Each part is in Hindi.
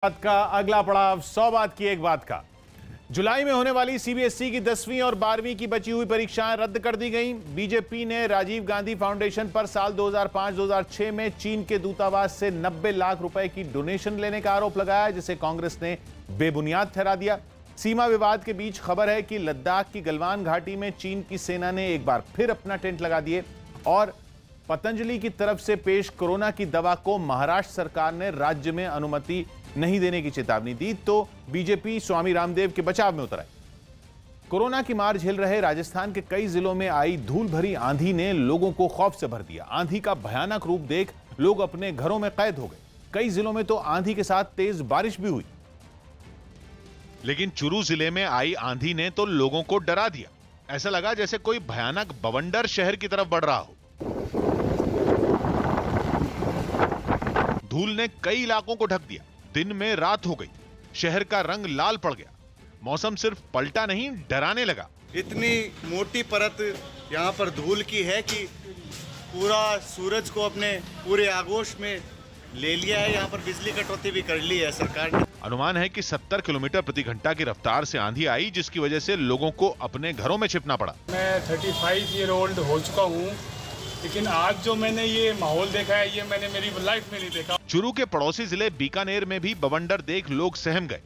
बात का अगला पड़ाव 100 बात की एक बात का। जुलाई में होने वाली सीबीएसई की 10वीं और 12वीं की बची हुई परीक्षाएं रद्द कर दी गईं। बीजेपी ने राजीव गांधी फाउंडेशन पर साल 2005-2006 में चीन के दूतावास से 90 लाख रुपए की डोनेशन लेने का आरोप लगाया, जिसे कांग्रेस ने बेबुनियाद ठहरा दिया। सीमा विवाद के बीच खबर है कि लद्दाख की गलवान घाटी में चीन की सेना ने एक बार फिर अपना टेंट लगा दिए और पतंजलि की तरफ से पेश कोरोना की दवा को महाराष्ट्र सरकार ने राज्य में अनुमति नहीं देने की चेतावनी दी, तो बीजेपी स्वामी रामदेव के बचाव में उतर आई। कोरोना की मार झेल रहे राजस्थान के कई जिलों में आई धूल भरी आंधी ने लोगों को खौफ से भर दिया। आंधी का भयानक रूप देख लोग अपने घरों में कैद हो गए। कई जिलों में तो आंधी के साथ तेज बारिश भी हुई। लेकिन चुरू जिले में आई आंधी ने तो लोगों को डरा दिया। ऐसा लगा जैसे कोई भयानक बवंडर शहर की तरफ बढ़ रहा हो। धूल ने कई इलाकों को ढक दिया। दिन में रात हो गई, शहर का रंग लाल पड़ गया। मौसम सिर्फ पलटा नहीं, डराने लगा। इतनी मोटी परत यहाँ पर धूल की है कि पूरा सूरज को अपने पूरे आगोश में ले लिया है। यहाँ पर बिजली कटौती भी कर ली है सरकार ने। अनुमान है कि 70 किलोमीटर प्रति घंटा की रफ्तार से आंधी आई, जिसकी वजह से लोगों को अपने घरों में छिपना पड़ा। मैं 35 ईयर ओल्ड हो चुका हूँ, लेकिन आज जो मैंने ये माहौल देखा है, ये मैंने मेरी लाइफ में नहीं देखा। चुरू के पड़ोसी जिले बीकानेर में भी बवंडर देख लोग सहम गए।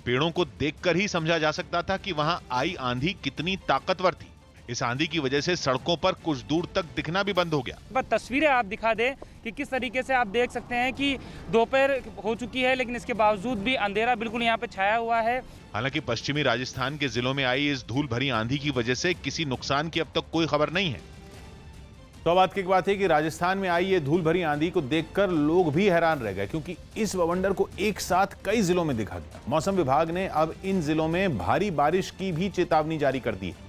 पेड़ों को देखकर ही समझा जा सकता था कि वहां आई आंधी कितनी ताकतवर थी। इस आंधी की वजह से सड़कों पर कुछ दूर तक दिखना भी बंद हो गया। बस तस्वीरें आप दिखा दें कि किस तरीके से आप देख सकते हैं कि दोपहर हो चुकी है, लेकिन इसके बावजूद भी अंधेरा बिल्कुल यहाँ पे छाया हुआ है। हालांकि पश्चिमी राजस्थान के जिलों में आई इस धूल भरी आंधी की वजह से किसी नुकसान की अब तक कोई खबर नहीं है। तो बात की एक बात है कि राजस्थान में आई ये धूल भरी आंधी को देखकर लोग भी हैरान रह गए, क्योंकि इस बवंडर को एक साथ कई जिलों में दिखा गया। मौसम विभाग ने अब इन जिलों में भारी बारिश की भी चेतावनी जारी कर दी है।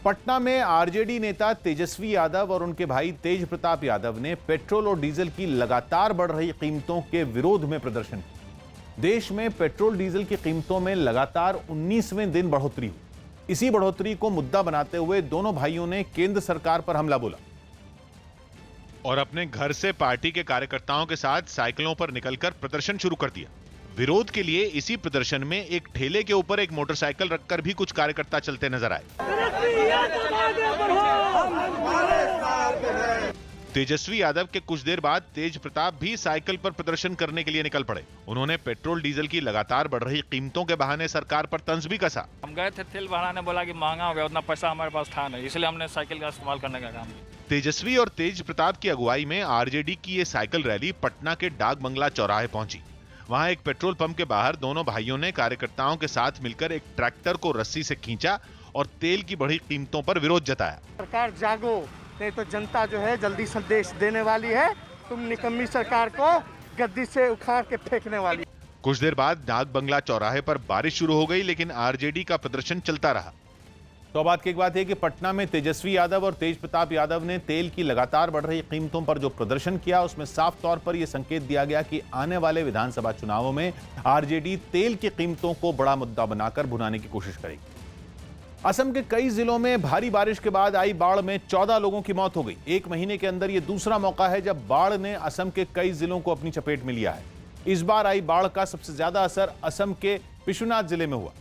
पटना में आरजेडी नेता तेजस्वी यादव और उनके भाई तेज प्रताप यादव ने पेट्रोल और डीजल की लगातार बढ़ रही कीमतों के विरोध में प्रदर्शन किया। देश में पेट्रोल डीजल की कीमतों में लगातार 19वें दिन बढ़ोतरी हुई। इसी बढ़ोतरी को मुद्दा बनाते हुए दोनों भाइयों ने केंद्र सरकार पर हमला बोला और अपने घर से पार्टी के कार्यकर्ताओं के साथ साइकिलों पर निकलकर प्रदर्शन शुरू कर दिया। विरोध के लिए इसी प्रदर्शन में एक ठेले के ऊपर एक मोटरसाइकिल रखकर भी कुछ कार्यकर्ता चलते नजर आए। तेजस्वी यादव के कुछ देर बाद तेज प्रताप भी साइकिल पर प्रदर्शन करने के लिए निकल पड़े। उन्होंने पेट्रोल डीजल की लगातार बढ़ रही कीमतों के बहाने सरकार पर तंज भी कसा। हम गए थे, तेल भराने, बोला कि महंगा हो गया, उतना पैसा हमारे पास था नहीं, इसलिए हमने साइकिल का इस्तेमाल करने का काम किया। तेजस्वी और तेज प्रताप की अगुवाई में आरजेडी की ये साइकिल रैली पटना के डाक बंगला चौराहे पहुंची। वहां एक पेट्रोल पंप के बाहर दोनों भाइयों ने कार्यकर्ताओं के साथ मिलकर एक ट्रैक्टर को रस्सी से खींचा और तेल की बढ़ी कीमतों पर विरोध जताया। सरकार जागो, नहीं तो जनता जो है जल्दी संदेश देने वाली है। तुम निकम्मी सरकार को गद्दी से उखाड़ के फेंकने वाली। कुछ देर बाद डाक बंगला चौराहे पर बारिश शुरू हो गई, लेकिन आरजेडी का प्रदर्शन चलता रहा। तो बात की एक बात है कि पटना में तेजस्वी यादव और तेज प्रताप यादव ने तेल की लगातार बढ़ रही कीमतों पर जो प्रदर्शन किया, उसमें साफ तौर पर यह संकेत दिया गया कि आने वाले विधानसभा चुनावों में आरजेडी तेल की कीमतों को बड़ा मुद्दा बनाकर भुनाने की कोशिश करेगी। असम के कई जिलों में भारी बारिश के बाद आई बाढ़ में 14 लोगों की मौत हो गई। एक महीने के अंदर यह दूसरा मौका है जब बाढ़ ने असम के कई जिलों को अपनी चपेट में लिया है। इस बार आई बाढ़ का सबसे ज्यादा असर असम के बिश्वनाथ जिले में हुआ,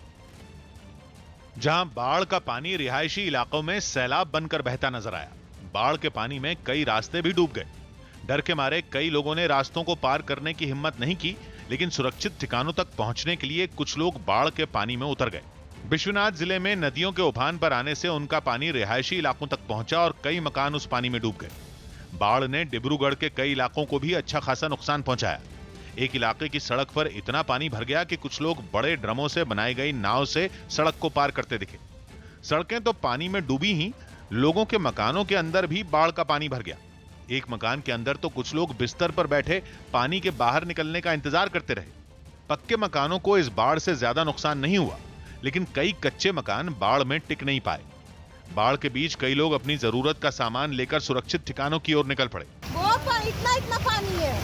जहां बाढ़ का पानी रिहायशी इलाकों में सैलाब बनकर बहता नजर आया। बाढ़ के पानी में कई रास्ते भी डूब गए। डर के मारे कई लोगों ने रास्तों को पार करने की हिम्मत नहीं की, लेकिन सुरक्षित ठिकानों तक पहुंचने के लिए कुछ लोग बाढ़ के पानी में उतर गए। बिश्वनाथ जिले में नदियों के उफान पर आने से उनका पानी रिहायशी इलाकों तक पहुंचा और कई मकान उस पानी में डूब गए। बाढ़ ने डिब्रूगढ़ के कई इलाकों को भी अच्छा खासा नुकसान पहुंचाया। एक इलाके की सड़क पर इतना पानी भर गया कि कुछ लोग बड़े ड्रमों से बनाई गई नाव से सड़क को पार करते दिखे। सड़कें तो पानी में डूबी ही, लोगों के मकानों के अंदर भी बाढ़ का पानी भर गया। एक मकान के अंदर तो कुछ लोग बिस्तर पर बैठे पानी के बाहर निकलने का इंतजार करते रहे। पक्के मकानों को इस बाढ़ से ज्यादा नुकसान नहीं हुआ, लेकिन कई कच्चे मकान बाढ़ में टिक नहीं पाए। बाढ़ के बीच कई लोग अपनी जरूरत का सामान लेकर सुरक्षित ठिकानों की ओर निकल पड़े। इतना पानी है,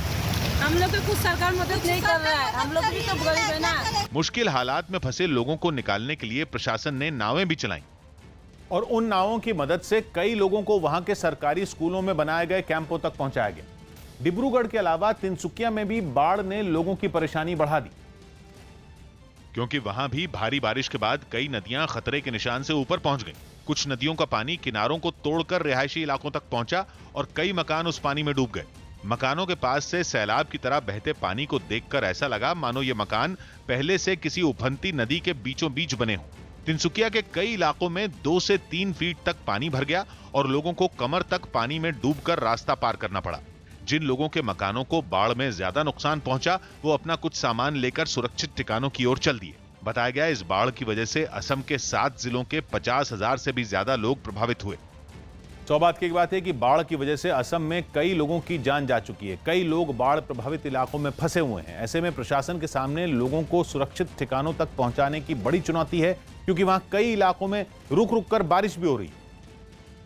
हम लोग को कुछ सरकार मदद नहीं कर रहा है। हम लोग भी तो गरीब है ना। मुश्किल हालात में फंसे लोगों को निकालने के लिए प्रशासन ने नावें भी चलाईं और उन नावों की मदद से कई लोगों को वहां के सरकारी स्कूलों में बनाए गए कैंपों तक पहुंचाया गया। डिब्रूगढ़ के अलावा तिनसुकिया में भी बाढ़ ने लोगों की परेशानी बढ़ा दी, क्योंकि वहां भी भारी बारिश के बाद कई नदियां खतरे के निशान से ऊपर पहुंच गईं। कुछ नदियों का पानी किनारों को तोड़कर रिहायशी इलाकों तक पहुंचा और कई मकान उस पानी में डूब गए। मकानों के पास से सैलाब की तरह बहते पानी को देखकर ऐसा लगा मानो ये मकान पहले से किसी उफनती नदी के बीचों बीच बने हों। तिनसुकिया के कई इलाकों में 2 से 3 फीट तक पानी भर गया और लोगों को कमर तक पानी में डूबकर रास्ता पार करना पड़ा। जिन लोगों के मकानों को बाढ़ में ज्यादा नुकसान पहुंचा वो अपना कुछ सामान लेकर सुरक्षित ठिकानों की ओर चल दिए। बताया गया इस बाढ़ की वजह से असम के 7 जिलों के 50,000 से भी ज्यादा लोग प्रभावित हुए। सौभाग्य की बात है कि बाढ़ की वजह से असम में कई लोगों की जान जा चुकी है। कई लोग बाढ़ प्रभावित इलाकों में फंसे हुए हैं। ऐसे में प्रशासन के सामने लोगों को सुरक्षित ठिकानों तक पहुंचाने की बड़ी चुनौती है, क्योंकि वहां कई इलाकों में रुक रुक कर बारिश भी हो रही है।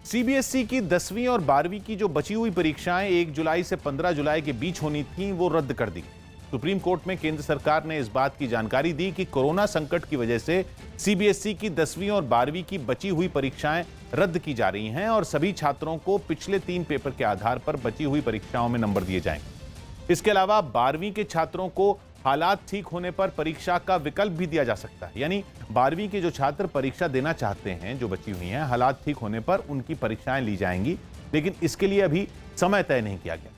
सीबीएसई की 10वीं और 12वीं की जो बची हुई परीक्षाएं 1 जुलाई से 15 जुलाई के बीच होनी थी, वो रद्द कर दी। सुप्रीम कोर्ट में केंद्र सरकार ने इस बात की जानकारी दी कि कोरोना संकट की वजह से सीबीएसई की 10वीं और 12वीं की बची हुई परीक्षाएं रद्द की जा रही हैं और सभी छात्रों को पिछले 3 पेपर के आधार पर बची हुई परीक्षाओं में नंबर दिए जाएंगे। इसके अलावा 12वीं के छात्रों को हालात ठीक होने पर परीक्षा का विकल्प भी दिया जा सकता है, यानी 12वीं के जो छात्र परीक्षा देना चाहते हैं, जो बची हुई हैं, हालात ठीक होने पर उनकी परीक्षाएं ली जाएंगी, लेकिन इसके लिए अभी समय तय नहीं किया गया।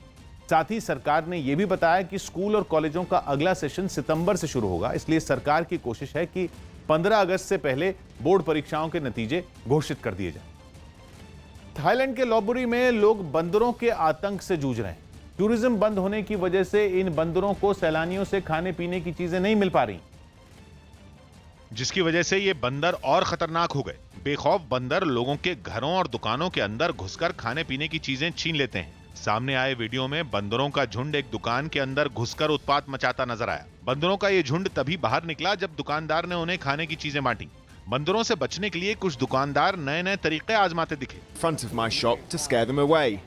साथ ही सरकार ने यह भी बताया कि स्कूल और कॉलेजों का अगला सेशन सितंबर से शुरू होगा, इसलिए सरकार की कोशिश है कि 15 अगस्त से पहले बोर्ड परीक्षाओं के नतीजे घोषित कर दिए जाएं। थाईलैंड के लोबरी में लोग बंदरों के आतंक से जूझ रहे हैं। टूरिज्म बंद होने की वजह से इन बंदरों को सैलानियों से खाने पीने की चीजें नहीं मिल पा रही, जिसकी वजह से ये बंदर और खतरनाक हो गए। बेखौफ बंदर लोगों के घरों और दुकानों के अंदर घुसकर खाने पीने की चीजें छीन लेते हैं। सामने आए वीडियो में बंदरों का झुंड एक दुकान के अंदर घुसकर उत्पात मचाता नजर आया। बंदरों का ये झुंड तभी बाहर निकला जब दुकानदार ने उन्हें खाने की चीजें बांटी। बंदरों से बचने के लिए कुछ दुकानदार नए-नए तरीके आजमाते दिखे। Front of my shop to scare them away.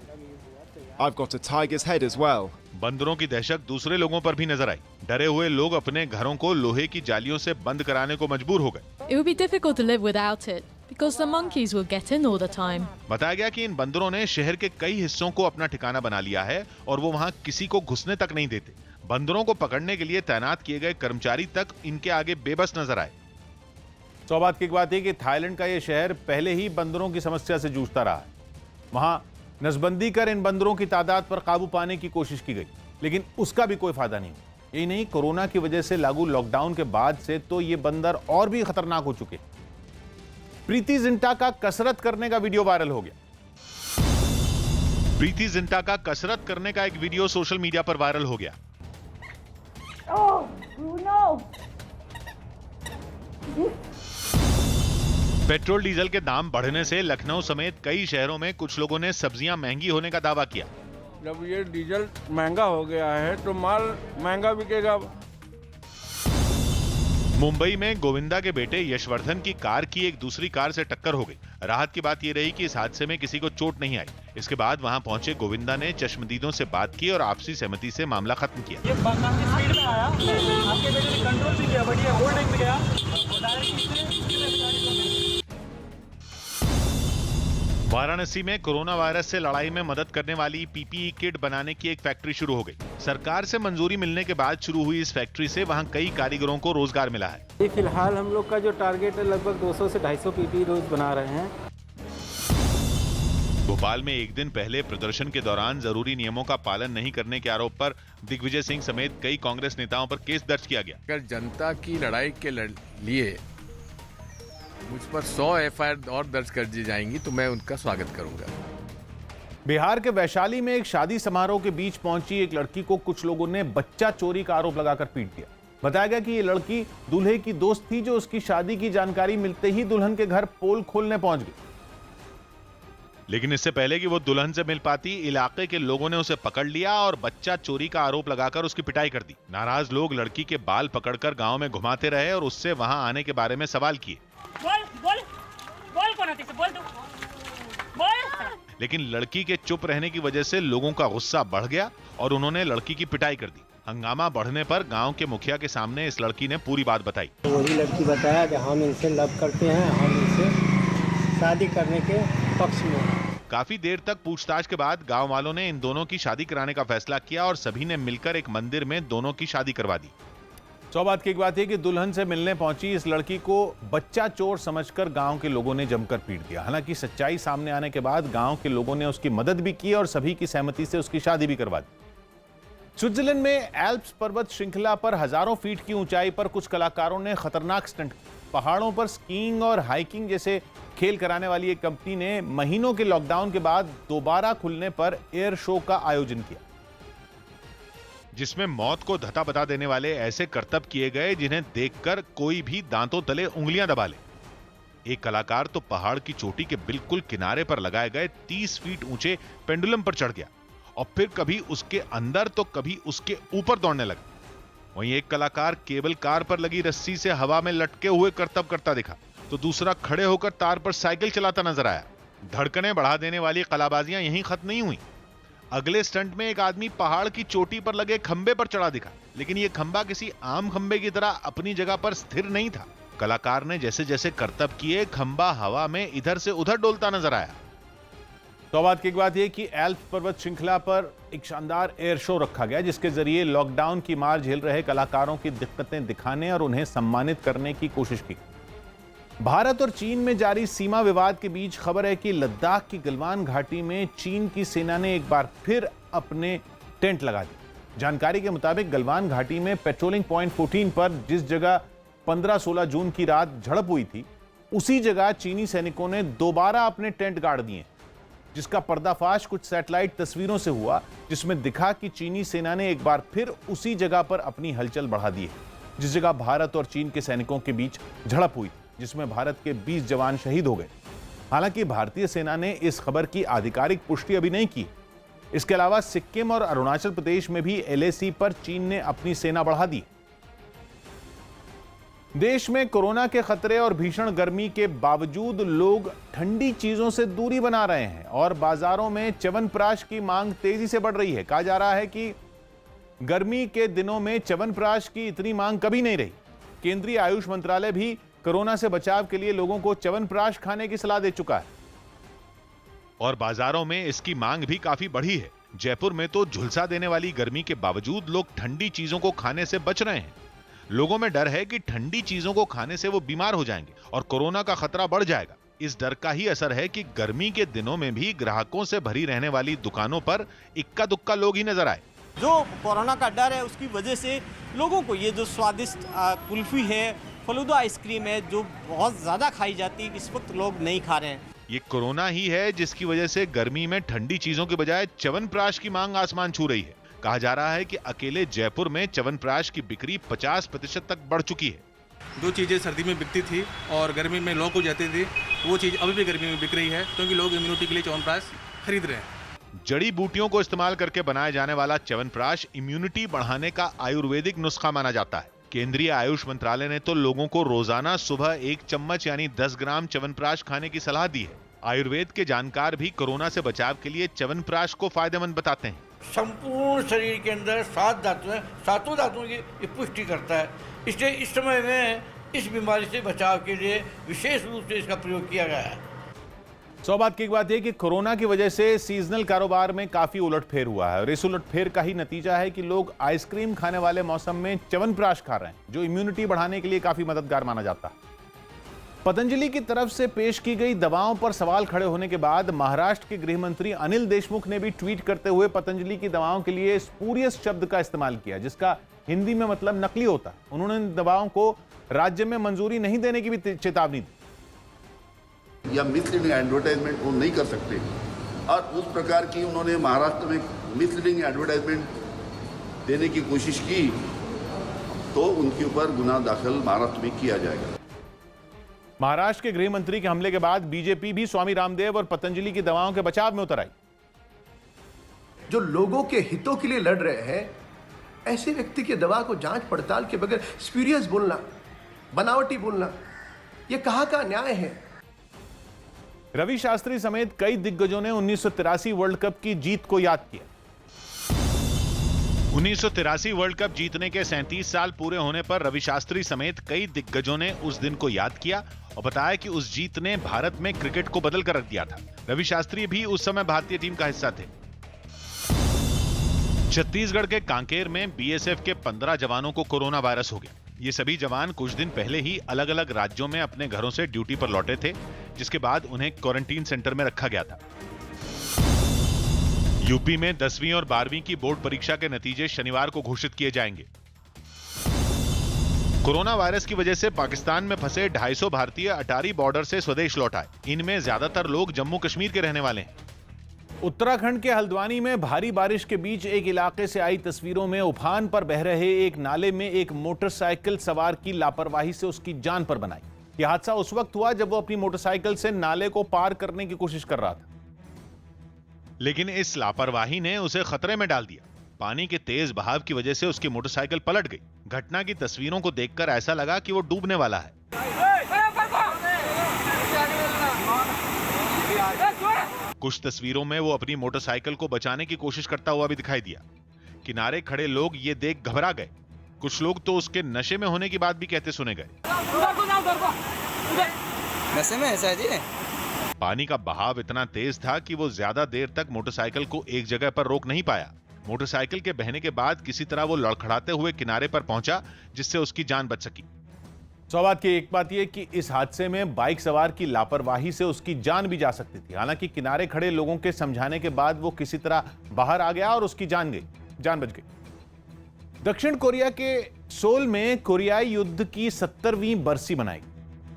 I've got a tiger's head as well. बंदरों की दहशत दूसरे लोगों पर भी नजर आई। डरे हुए लोग अपने घरों को लोहे की जालियों से बंद कराने को मजबूर हो गए। It would be difficult to live without it because the monkeys will get in all the time. बताया गया कि इन बंदरों ने शहर के कई हिस्सों को अपना ठिकाना बना लिया है और वो वहाँ किसी को घुसने तक नहीं देते। बंदरों को पकड़ने के लिए तैनात किए गए कर्मचारी तक इनके आगे बेबस नजर आए। सौभाग्य की बात है कि थाईलैंड का यह शहर पहले ही बंदरों की समस्या से जूझता रहा है। वहां नसबंदी कर इन बंदरों की तादाद पर काबू पाने की कोशिश की गई, लेकिन उसका भी कोई फायदा नहीं। यही नहीं, कोरोना की वजह से लागू लॉकडाउन के बाद से तो ये बंदर और भी खतरनाक हो चुके। प्रीति जिंटा का कसरत करने का वीडियो वायरल हो गया। प्रीति जिंटा का कसरत करने का एक वीडियो सोशल मीडिया पर वायरल हो गया। पेट्रोल डीजल के दाम बढ़ने से लखनऊ समेत कई शहरों में कुछ लोगों ने सब्जियां महंगी होने का दावा किया। जब ये डीजल महंगा हो गया है तो माल महंगा बिकेगा। मुंबई में गोविंदा के बेटे यशवर्धन की कार की एक दूसरी कार से टक्कर हो गई। राहत की बात यह रही कि इस हादसे में किसी को चोट नहीं आई। इसके बाद वहां पहुंचे गोविंदा ने चश्मदीदों से बात की और आपसी सहमति से मामला खत्म किया। ये काफी स्पीड में आया, आपके बेटे ने कंट्रोल भी किया, बट ये होल्डिंग में गया। वाराणसी में कोरोना वायरस से लड़ाई में मदद करने वाली पीपीई किट बनाने की एक फैक्ट्री शुरू हो गई। सरकार से मंजूरी मिलने के बाद शुरू हुई इस फैक्ट्री से वहां कई कारीगरों को रोजगार मिला है। फिलहाल हम लोग का जो टारगेट है लगभग 200 से 250 पीपीई रोज बना रहे हैं। भोपाल में एक दिन पहले प्रदर्शन के दौरान जरूरी नियमों का पालन नहीं करने के आरोप पर दिग्विजय सिंह समेत कई कांग्रेस नेताओं पर केस दर्ज किया गया। अगर जनता की लड़ाई के लिए मुझ पर 100 एफआईआर और दर्ज कर दी जाएंगी तो मैं उनका स्वागत करूंगा। बिहार के वैशाली में एक शादी समारोह के बीच पहुंची एक लड़की को कुछ लोगों ने बच्चा चोरी का आरोप लगाकर पीट दिया। बताया गया कि ये लड़की दूल्हे की दोस्त थी, जो उसकी शादी की जानकारी मिलते ही दुल्हन के घर पोल खोलने पहुंच गई। लेकिन इससे पहले कि वो दुल्हन से मिल पाती, इलाके के लोगों ने उसे पकड़ लिया और बच्चा चोरी का आरोप लगाकर उसकी पिटाई कर दी। नाराज लोग लड़की के बाल पकड़कर गांव में घुमाते रहे और उससे वहां आने के बारे में सवाल किए। लेकिन लड़की के चुप रहने की वजह से लोगों का गुस्सा बढ़ गया और उन्होंने लड़की की पिटाई कर दी। हंगामा बढ़ने पर गांव के मुखिया के सामने इस लड़की ने पूरी बात बताई। वही लड़की बताया कि हम इनसे लव करते हैं, हम इनसे शादी करने के पक्ष में। काफी देर तक पूछताछ के बाद गांव वालों ने इन दोनों की शादी कराने का फैसला किया और सभी ने मिलकर एक मंदिर में दोनों की शादी करवा दी। सौभाग्य की एक बात है कि दुल्हन से मिलने पहुंची इस लड़की को बच्चा चोर समझकर गांव के लोगों ने जमकर पीट दिया। हालांकि सच्चाई सामने आने के बाद गांव के लोगों ने उसकी मदद भी की और सभी की सहमति से उसकी शादी भी करवा दी। स्विट्जरलैंड में एल्प्स पर्वत श्रृंखला पर हजारों फीट की ऊंचाई पर कुछ कलाकारों ने खतरनाक स्टंट। पहाड़ों पर स्कीइंग और हाइकिंग जैसे खेल कराने वाली एक कंपनी ने महीनों के लॉकडाउन के बाद दोबारा खुलने पर एयर शो का आयोजन किया, जिसमें मौत को धता बता देने वाले ऐसे करतब किए गए जिन्हें देखकर कोई भी दांतों तले उंगलियां दबा ले। एक कलाकार तो पहाड़ की चोटी के बिल्कुल किनारे पर लगाए गए 30 फीट ऊंचे पेंडुलम पर चढ़ गया और फिर कभी उसके अंदर तो कभी उसके ऊपर दौड़ने लगा। वहीं एक कलाकार केबल कार पर लगी रस्सी से हवा में लटके हुए करतब करता दिखा, तो दूसरा खड़े होकर तार पर साइकिल चलाता नजर आया। धड़कनें बढ़ा देने वाली कलाबाजियां यहीं खत्म नहीं हुई। अगले स्टंट में एक आदमी पहाड़ की चोटी पर लगे खंबे पर चढ़ा दिखा, लेकिन यह खंबा किसी आम खंबे की तरह अपनी जगह पर स्थिर नहीं था। कलाकार ने जैसे जैसे करतब किए, खंबा हवा में इधर से उधर डोलता नजर आया। तो बात की एक बात यह कि एल्प्स पर्वत श्रृंखला पर एक शानदार एयर शो रखा गया, जिसके जरिए लॉकडाउन की मार झेल रहे कलाकारों की दिक्कतें दिखाने और उन्हें सम्मानित करने की कोशिश की। भारत और चीन में जारी सीमा विवाद के बीच खबर है कि लद्दाख की गलवान घाटी में चीन की सेना ने एक बार फिर अपने टेंट लगा दिए। जानकारी के मुताबिक गलवान घाटी में पेट्रोलिंग पॉइंट 14 पर जिस जगह 15-16 जून की रात झड़प हुई थी, उसी जगह चीनी सैनिकों ने दोबारा अपने टेंट गाड़ दिए, जिसका पर्दाफाश कुछ सैटेलाइट तस्वीरों से हुआ, जिसमें दिखा कि चीनी सेना ने एक बार फिर उसी जगह पर अपनी हलचल बढ़ा दी है, जिस जगह भारत और चीन के सैनिकों के बीच झड़प हुई, जिसमें भारत के 20 जवान शहीद हो गए। हालांकि भारतीय सेना ने इस खबर की आधिकारिक पुष्टि अभी नहीं की। इसके अलावा सिक्किम और अरुणाचल प्रदेश में भी LAC पर चीन ने अपनी सेना बढ़ा दी। देश में कोरोना के खतरे और भीषण गर्मी के बावजूद लोग ठंडी चीजों से दूरी बना रहे हैं और बाजारों में च्यवनप्राश की मांग तेजी से बढ़ रही है। कहा जा रहा है कि गर्मी के दिनों में च्यवनप्राश की इतनी मांग कभी नहीं रही। केंद्रीय आयुष मंत्रालय भी कोरोना से बचाव के लिए लोगों को च्यवनप्राश खाने की सलाह दे चुका है और बाजारों में इसकी मांग भी काफी बढ़ी है। जयपुर में तो झुलसा देने वाली गर्मी के बावजूद लोग ठंडी चीजों को खाने से बच रहे हैं। लोगों में डर है कि ठंडी चीजों को खाने से वो बीमार हो जाएंगे और कोरोना का खतरा बढ़ जाएगा। इस डर का ही असर है कि गर्मी के दिनों में भी ग्राहकों से भरी रहने वाली दुकानों पर इक्का दुक्का लोग ही नजर आए। जो कोरोना का डर है उसकी वजह से लोगों को ये जो स्वादिष्ट कुल्फी है, फलूदा आइसक्रीम है, जो बहुत ज्यादा खाई जाती है, इस वक्त लोग नहीं खा रहे हैं। ये कोरोना ही है जिसकी वजह से गर्मी में ठंडी चीजों के बजाय च्यवनप्राश की मांग आसमान छू रही है। कहा जा रहा है कि अकेले जयपुर में च्यवनप्राश की बिक्री 50% तक बढ़ चुकी है। जो चीजें सर्दी में बिकती थी और गर्मी में लॉक हो जाती थी, वो चीज अभी भी गर्मी में बिक रही है, क्योंकि लोग इम्यूनिटी के लिए च्यवनप्राश खरीद रहे हैं। जड़ी बूटियों को इस्तेमाल करके बनाया जाने वाला च्यवनप्राश इम्यूनिटी बढ़ाने का आयुर्वेदिक नुस्खा माना जाता है। केंद्रीय आयुष मंत्रालय ने तो लोगों को रोजाना सुबह 1 चम्मच यानी 10 ग्राम च्यवनप्राश खाने की सलाह दी है। आयुर्वेद के जानकार भी कोरोना से बचाव के लिए च्यवनप्राश को फायदेमंद बताते हैं। संपूर्ण शरीर के अंदर 7 धातु हैं, 7 धातुओं की पुष्टि करता है। इसलिए इस समय में इस बीमारी से बचाव के लिए विशेष रूप से इसका प्रयोग किया गया है। सौभाग्य की बात यह कि कोरोना की वजह से सीजनल कारोबार में काफी उलटफेर हुआ है और इस उलटफेर का ही नतीजा है कि लोग आइसक्रीम खाने वाले मौसम में च्यवनप्राश खा रहे हैं, जो इम्यूनिटी बढ़ाने के लिए काफी मददगार माना जाता है। पतंजलि की तरफ से पेश की गई दवाओं पर सवाल खड़े होने के बाद महाराष्ट्र के गृह मंत्री अनिल देशमुख ने भी ट्वीट करते हुए पतंजलि की दवाओं के लिए स्पूरियस शब्द का इस्तेमाल किया, जिसका हिंदी में मतलब नकली होता है। उन्होंने इन दवाओं को राज्य में मंजूरी नहीं देने की भी चेतावनी दी। या मिसलीडिंग एडवर्टाइजमेंट वो नहीं कर सकते और उस प्रकार की उन्होंने महाराष्ट्र में मिसलीडिंग एडवर्टाइजमेंट देने की कोशिश की तो उनके ऊपर गुनाह दाखिल महाराष्ट्र में किया जाएगा। महाराष्ट्र के गृह मंत्री के हमले के बाद बीजेपी भी स्वामी रामदेव और पतंजलि की दवाओं के बचाव में उतर आई। जो लोगों के हितों के लिए लड़ रहे हैं, ऐसे व्यक्ति की दवा को जांच पड़ताल के बगैर स्पूरियस बोलना, बनावटी बोलना, यह कहां का न्याय है? रवि शास्त्री समेत कई दिग्गजों ने 1983 वर्ल्ड कप की जीत को याद किया। 1983 वर्ल्ड कप जीतने के 37 साल पूरे होने पर रवि शास्त्री समेत कई दिग्गजों ने उस दिन को याद किया और बताया कि उस जीत ने भारत में क्रिकेट को बदल कर रख दिया था। रवि शास्त्री भी उस समय भारतीय टीम का हिस्सा थे। छत्तीसगढ़ के कांकेर में बीएसएफ के 15 जवानों को कोरोना वायरस हो गया। ये सभी जवान कुछ दिन पहले ही अलग अलग राज्यों में अपने घरों से ड्यूटी पर लौटे थे, जिसके बाद उन्हें क्वारंटीन सेंटर में रखा गया था। यूपी में 10वीं और 12वीं की बोर्ड परीक्षा के नतीजे शनिवार को घोषित किए जाएंगे। कोरोना वायरस की वजह से पाकिस्तान में फंसे 250 भारतीय अटारी बॉर्डर से स्वदेश लौट आए। इनमें ज्यादातर लोग जम्मू कश्मीर के रहने वाले हैं। उत्तराखंड के हल्द्वानी में भारी बारिश के बीच एक इलाके से आई तस्वीरों में उफान पर बह रहे एक नाले में एक मोटरसाइकिल सवार की लापरवाही से उसकी जान पर बनाई। यह हादसा उस वक्त हुआ जब वो अपनी मोटरसाइकिल से नाले को पार करने की कोशिश कर रहा था, लेकिन इस लापरवाही ने उसे खतरे में डाल दिया। पानी के तेज बहाव की वजह से उसकी मोटरसाइकिल पलट गई। घटना की तस्वीरों को देखकर ऐसा लगा कि वो डूबने वाला है। कुछ तस्वीरों में वो अपनी मोटरसाइकिल को बचाने की कोशिश करता हुआ भी दिखाई दिया। किनारे खड़े लोग ये देख घबरा गए। कुछ लोग तो उसके नशे में होने की बात भी कहते सुने गए। नशे में ऐसा है जी? पानी का बहाव इतना तेज था कि वो ज्यादा देर तक मोटरसाइकिल को एक जगह पर रोक नहीं पाया। मोटरसाइकिल के बहने के बाद किसी तरह वो लड़खड़ाते हुए किनारे पर पहुंचा, जिससे उसकी जान बच सकी। सौभाग्य की एक बात यह कि इस हादसे में बाइक सवार की लापरवाही से उसकी जान भी जा सकती थी। हालांकि किनारे खड़े लोगों के समझाने के बाद वो किसी तरह बाहर आ गया और उसकी जान बच गई। दक्षिण कोरिया के सोल में कोरियाई युद्ध की 70वीं बरसी मनाई।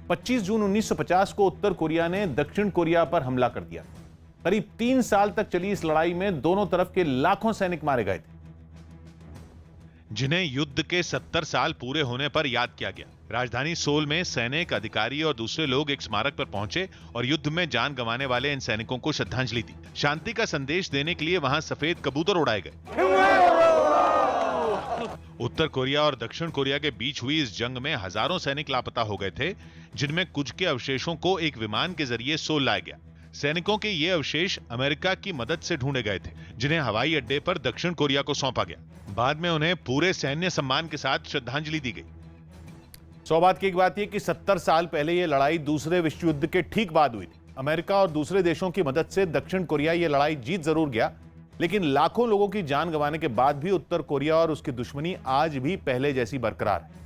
25 जून 1950 को उत्तर कोरिया ने दक्षिण कोरिया पर हमला कर दिया। करीब 3 साल तक चली इस लड़ाई में दोनों तरफ के लाखों सैनिक मारे गए थे, जिन्हें युद्ध के 70 साल पूरे होने पर याद किया गया। राजधानी सोल में सैनिक, अधिकारी और दूसरे लोग एक स्मारक पर पहुंचे और युद्ध में जान गंवाने वाले इन सैनिकों को श्रद्धांजलि दी। शांति का संदेश देने के लिए वहां सफेद कबूतर उड़ाए गए। उत्तर कोरिया और दक्षिण कोरिया के बीच हुई इस जंग में हजारों सैनिक लापता हो गए थे, जिनमें कुछ के अवशेषों को एक विमान के जरिए सोल लाया गया। सैनिकों के ये अवशेष अमेरिका की मदद से ढूंढे गए थे, जिन्हें हवाई अड्डे पर दक्षिण कोरिया को सौंपा गया। बाद में उन्हें पूरे सैन्य सम्मान के साथ श्रद्धांजलि दी गई। सौभाग्य की एक बात यह कि 70 साल पहले यह लड़ाई दूसरे विश्व युद्ध के ठीक बाद हुई थी। अमेरिका और दूसरे देशों की मदद से दक्षिण कोरिया यह लड़ाई जीत जरूर गया, लेकिन लाखों लोगों की जान गंवाने के बाद भी उत्तर कोरिया और उसकी दुश्मनी आज भी पहले जैसी बरकरार है।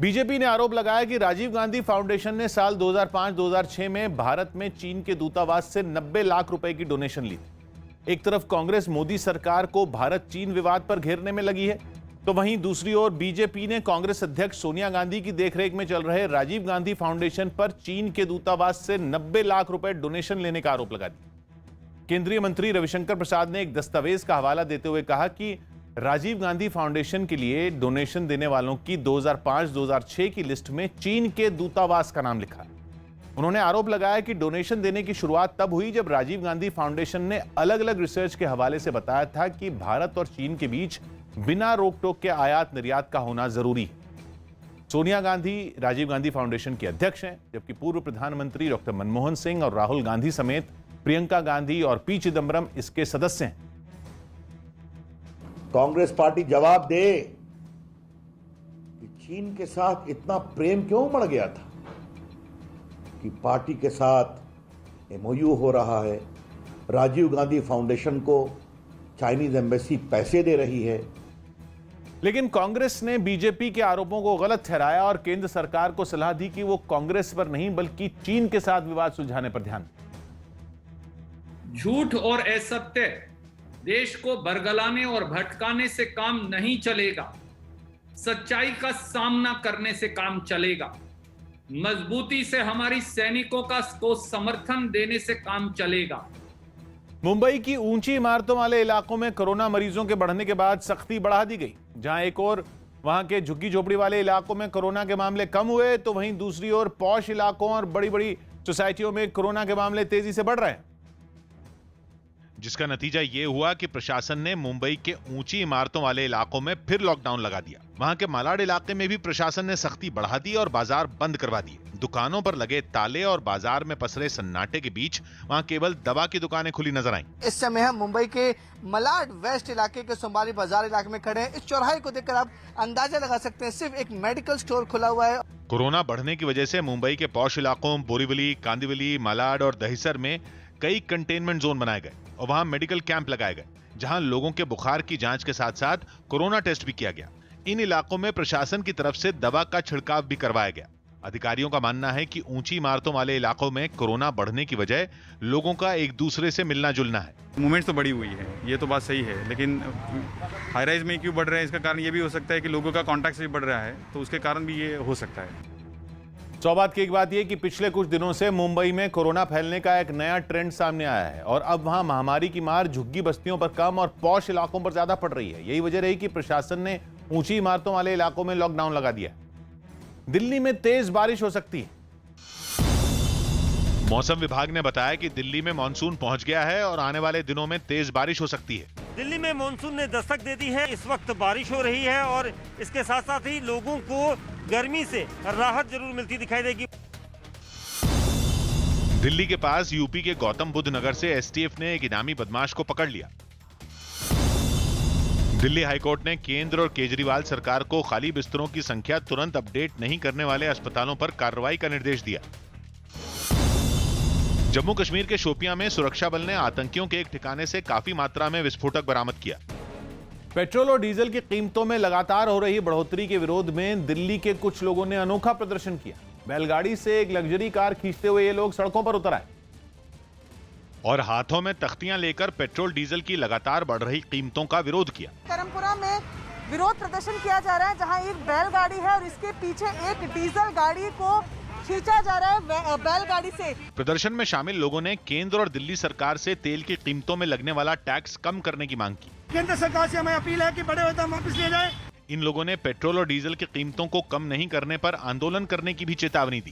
बीजेपी ने आरोप लगाया कि राजीव गांधी फाउंडेशन ने साल 2005-2006 में भारत में चीन के दूतावास से 90 लाख रुपए की डोनेशन ली थी। एक तरफ कांग्रेस मोदी सरकार को भारत चीन विवाद पर घेरने में लगी है, तो वहीं दूसरी ओर बीजेपी ने कांग्रेस अध्यक्ष सोनिया गांधी की देखरेख में चल रहे राजीव गांधी फाउंडेशन पर चीन के दूतावास से 90 लाख रुपए डोनेशन लेने का आरोप लगा दिया। केंद्रीय मंत्री रविशंकर प्रसाद ने एक दस्तावेज का हवाला देते हुए कहा कि राजीव गांधी फाउंडेशन के लिए डोनेशन देने वालों की 2005-2006 की लिस्ट में चीन के दूतावास का नाम लिखा है। उन्होंने आरोप लगाया कि डोनेशन देने की शुरुआत तब हुई जब राजीव गांधी फाउंडेशन ने अलग अलग रिसर्च के हवाले से बताया था कि भारत और चीन के बीच बिना रोक टोक के आयात निर्यात का होना जरूरी है। सोनिया गांधी राजीव गांधी फाउंडेशन के अध्यक्ष हैं, जबकि पूर्व प्रधानमंत्री डॉक्टर मनमोहन सिंह और राहुल गांधी समेत प्रियंका गांधी और पी चिदम्बरम इसके सदस्य हैं। कांग्रेस पार्टी जवाब दे कि चीन के साथ इतना प्रेम क्यों बढ़ गया था कि पार्टी के साथ एमओयू हो रहा है, राजीव गांधी फाउंडेशन को चाइनीज एम्बेसी पैसे दे रही है। लेकिन कांग्रेस ने बीजेपी के आरोपों को गलत ठहराया और केंद्र सरकार को सलाह दी कि वो कांग्रेस पर नहीं बल्कि चीन के साथ विवाद सुलझाने पर ध्यान दें। झूठ और असत्य देश को बरगलाने और भटकाने से काम नहीं चलेगा। सच्चाई का सामना करने से काम चलेगा। मजबूती से हमारी सैनिकों को समर्थन देने से काम चलेगा। मुंबई की ऊंची इमारतों वाले इलाकों में कोरोना मरीजों के बढ़ने के बाद सख्ती बढ़ा दी गई। जहां एक और वहां के झुग्गी झोपड़ी वाले इलाकों में कोरोना के मामले कम हुए, तो वहीं दूसरी ओर पॉश इलाकों और बड़ी बड़ी सोसाइटियों में कोरोना के मामले तेजी से बढ़ रहे हैं। जिसका नतीजा ये हुआ कि प्रशासन ने मुंबई के ऊंची इमारतों वाले इलाकों में फिर लॉकडाउन लगा दिया। वहां के मालाड इलाके में भी प्रशासन ने सख्ती बढ़ा दी और बाजार बंद करवा दिए। दुकानों पर लगे ताले और बाजार में पसरे सन्नाटे के बीच वहां केवल दवा की दुकानें खुली नजर आईं। इस समय हम मुंबई के मलाड वेस्ट इलाके के सोमवारी बाजार इलाके में खड़े हैं। इस चौराहे को देखकर आप अंदाजा लगा सकते हैं, सिर्फ एक मेडिकल स्टोर खुला हुआ है। कोरोना बढ़ने की वजह से मुंबई के पॉश इलाकों बोरीवली, कांदिवली, मालाड और दहिसर में कई कंटेनमेंट जोन बनाए गए और वहां मेडिकल कैंप लगाए गए, जहां लोगों के बुखार की जांच के साथ साथ कोरोना टेस्ट भी किया गया। इन इलाकों में प्रशासन की तरफ से दवा का छिड़काव भी करवाया गया। अधिकारियों का मानना है कि ऊंची इमारतों वाले इलाकों में कोरोना बढ़ने की वजह लोगों का एक दूसरे से मिलना जुलना है। मूवमेंट तो बढ़ी हुई है, ये तो बात सही है, लेकिन हाई राइज में क्यों बढ़ रहे हैं, इसका कारण ये भी हो सकता है कि लोगों का कॉन्टैक्ट भी बढ़ रहा है, तो उसके कारण भी ये हो सकता है। सौबात की एक बात यह कि पिछले कुछ दिनों से मुंबई में कोरोना फैलने का एक नया ट्रेंड सामने आया है और अब वहां महामारी की मार झुग्गी बस्तियों पर कम और पॉश इलाकों पर ज्यादा पड़ रही है। यही वजह रही कि प्रशासन ने ऊंची इमारतों वाले इलाकों में लॉकडाउन लगा दिया। दिल्ली में तेज बारिश हो सकती है। मौसम विभाग ने बताया कि दिल्ली में मानसून पहुंच गया है और आने वाले दिनों में तेज बारिश हो सकती है। दिल्ली में मानसून ने दस्तक दे दी है। इस वक्त बारिश हो रही है और इसके साथ साथ ही लोगों को गर्मी से राहत जरूर मिलती दिखाई देगी। दिल्ली के पास यूपी के गौतम बुद्ध नगर से एसटीएफ ने एक इनामी बदमाश को पकड़ लिया। दिल्ली हाईकोर्ट ने केंद्र और केजरीवाल सरकार को खाली बिस्तरों की संख्या तुरंत अपडेट नहीं करने वाले अस्पतालों पर कार्रवाई का निर्देश दिया। जम्मू कश्मीर के शोपियां में सुरक्षा बल ने आतंकियों के एक ठिकाने से काफी मात्रा में विस्फोटक बरामद किया। पेट्रोल और डीजल की कीमतों में लगातार हो रही बढ़ोतरी के विरोध में दिल्ली के कुछ लोगों ने अनोखा प्रदर्शन किया। बैलगाड़ी से एक लग्जरी कार खींचते हुए ये लोग सड़कों पर उतर आए और हाथों में तख्तियां लेकर पेट्रोल डीजल की लगातार बढ़ रही कीमतों का विरोध किया। करमपुरा में विरोध प्रदर्शन किया जा रहा है, जहां एक बैलगाड़ी है और इसके पीछे एक डीजल गाड़ी को खींचा जा रहा है बैलगाड़ी से। प्रदर्शन में शामिल लोगों ने केंद्र और दिल्ली सरकार से तेल की कीमतों में लगने वाला टैक्स कम करने की मांग की। केंद्र सरकार से हमें अपील है कि बढ़े हुए दाम वापस लिए जाए। इन लोगों ने पेट्रोल और डीजल की कीमतों को कम नहीं करने पर आंदोलन करने की भी चेतावनी दी।